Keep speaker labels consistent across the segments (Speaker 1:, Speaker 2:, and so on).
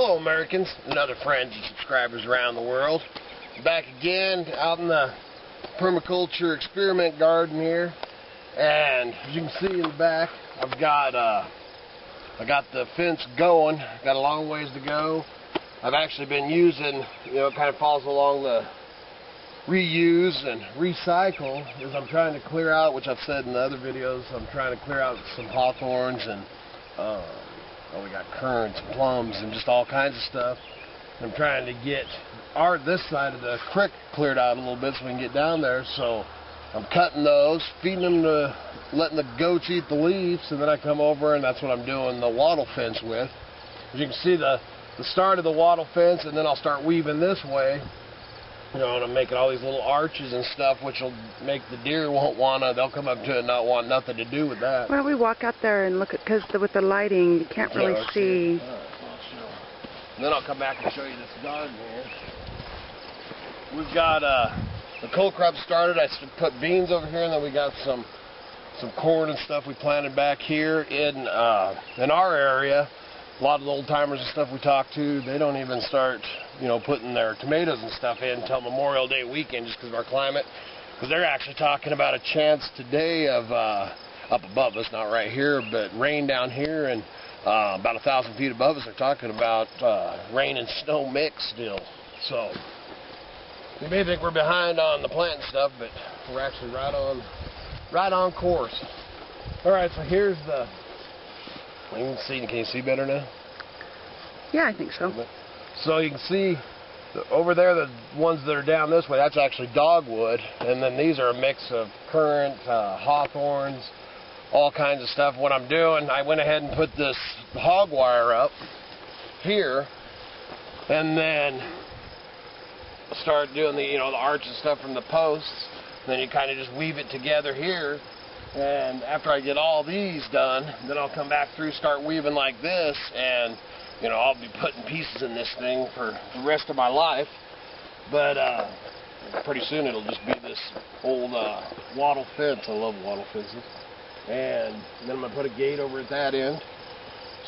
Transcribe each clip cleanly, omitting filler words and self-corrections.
Speaker 1: Hello Americans and other friends and subscribers around the world. Back again out in the permaculture experiment garden here, and as you can see in the back, I got the fence going. Got a long ways to go. I've actually been using, it kind of falls along the reuse and recycle as I'm trying to clear out, which I've said in the other videos, I'm trying to clear out some hawthorns and we got currants and plums and just all kinds of stuff. I'm trying to get this side of the creek cleared out a little bit so we can get down there. So I'm cutting those, feeding them to, letting the goats eat the leaves, and then I come over and that's what I'm doing the wattle fence with. As you can see, the start of the wattle fence, and then I'll start weaving this way. And I'm making all these little arches and stuff, which will make the deer they'll come up to it and not want nothing to do with that.
Speaker 2: Why don't we walk out there and look at, because with the lighting, you can't really see.
Speaker 1: And then I'll come back and show you this garden here. We've got the cold crop started. I put beans over here, and then we got some corn and stuff we planted back here in our area. A lot of the old timers and stuff we talk to, they don't even start, putting their tomatoes and stuff in until Memorial Day weekend, just because of our climate. Because they're actually talking about a chance today of up above us, not right here, but rain down here, and about 1,000 feet above us. They're talking about rain and snow mix still. So you may think we're behind on the planting stuff, but we're actually right on course. All right, so here's the. Can you see better now?
Speaker 2: Yeah, I think so.
Speaker 1: So you can see over there, the ones that are down this way, that's actually dogwood, and then these are a mix of currant, hawthorns, all kinds of stuff. What I'm doing, I went ahead and put this hog wire up here, and then start doing the arch and stuff from the posts. And then you kind of just weave it together here. And after I get all these done, then I'll come back through, start weaving like this, and I'll be putting pieces in this thing for the rest of my life. But pretty soon it'll just be this old wattle fence. I love wattle fences. And then I'm gonna put a gate over at that end.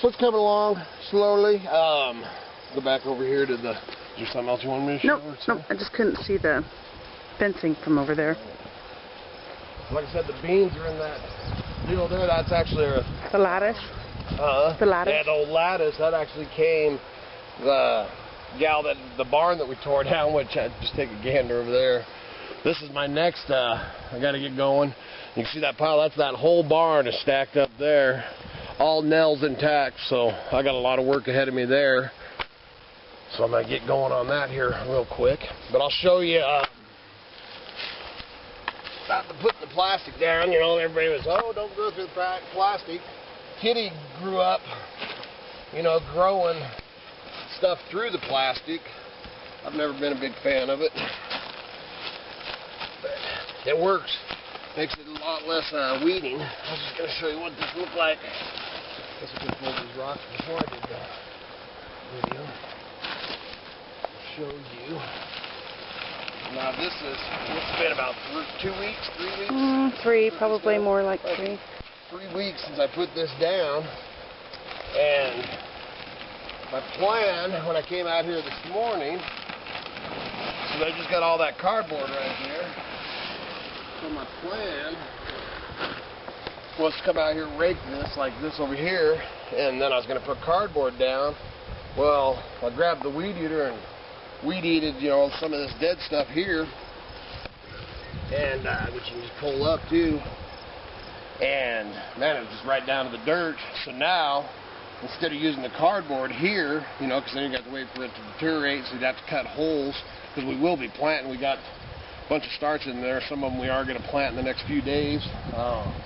Speaker 1: So it's coming along slowly. Go back over here to the. Is there something else you want me to show?
Speaker 2: Nope, I just couldn't see the fencing from over there.
Speaker 1: Like I said, the beans are in that deal there. That's actually
Speaker 2: the lattice. The lattice.
Speaker 1: Yeah, the old lattice. That actually came the barn that we tore down, which I just take a gander over there. This is my next. I got to get going. You can see that pile. That's that whole barn is stacked up there, all nails intact. So I got a lot of work ahead of me there. So I'm gonna get going on that here real quick. But I'll show you. About to put the plastic down, everybody was, don't go through the plastic. Kitty grew up, growing stuff through the plastic. I've never been a big fan of it. But it works. Makes it a lot less weeding. I was just going to show you what this looked like. I guess I could pull these rocks before I did the video. Show you. Now it's been about 2 weeks, 3 weeks?
Speaker 2: Three, probably more like 3.
Speaker 1: 3 weeks since I put this down, and my plan when I came out here this morning, so I just got all that cardboard right there, so my plan was to come out here and rake this like this over here, and then I was going to put cardboard down. Well, I grabbed the weed eater and weed-eated, some of this dead stuff here, and which you can just pull up too. And man, it was just right down to the dirt. So now, instead of using the cardboard here, because then you got to wait for it to deteriorate, so you'd have to cut holes. Because we will be planting. We got a bunch of starts in there. Some of them we are going to plant in the next few days.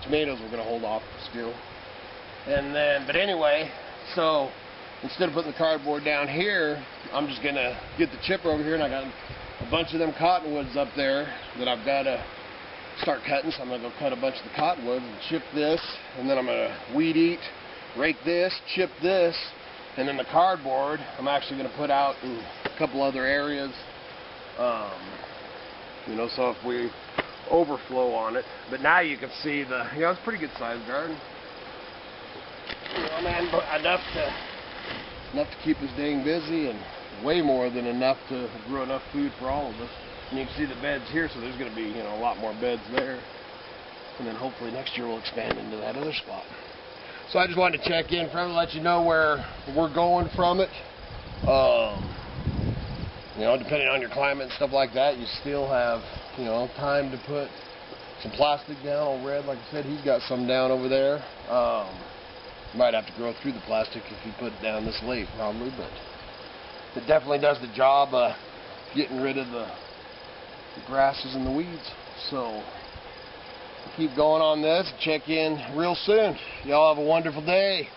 Speaker 1: Tomatoes we're going to hold off still. And then, but anyway, so. Instead of putting the cardboard down here, I'm just going to get the chipper over here, and I got a bunch of them cottonwoods up there that I've got to start cutting. So I'm going to go cut a bunch of the cottonwoods and chip this, and then I'm going to weed eat, rake this, chip this, and then the cardboard I'm actually going to put out in a couple other areas. So if we overflow on it. But now you can see it's a pretty good sized garden. Man, enough to enough to keep us dang busy, and way more than enough to grow enough food for all of us. And you can see the beds here, so there's going to be, you know, a lot more beds there. And then hopefully next year we'll expand into that other spot. So I just wanted to check in from it, let you know where we're going from it. You know, depending on your climate and stuff like that, you still have, you know, time to put some plastic down. Old Red, like I said, he's got some down over there. You might have to grow through the plastic if you put it down this late, probably, but it definitely does the job of getting rid of the grasses and the weeds. So keep going on this. Check in real soon. Y'all have a wonderful day.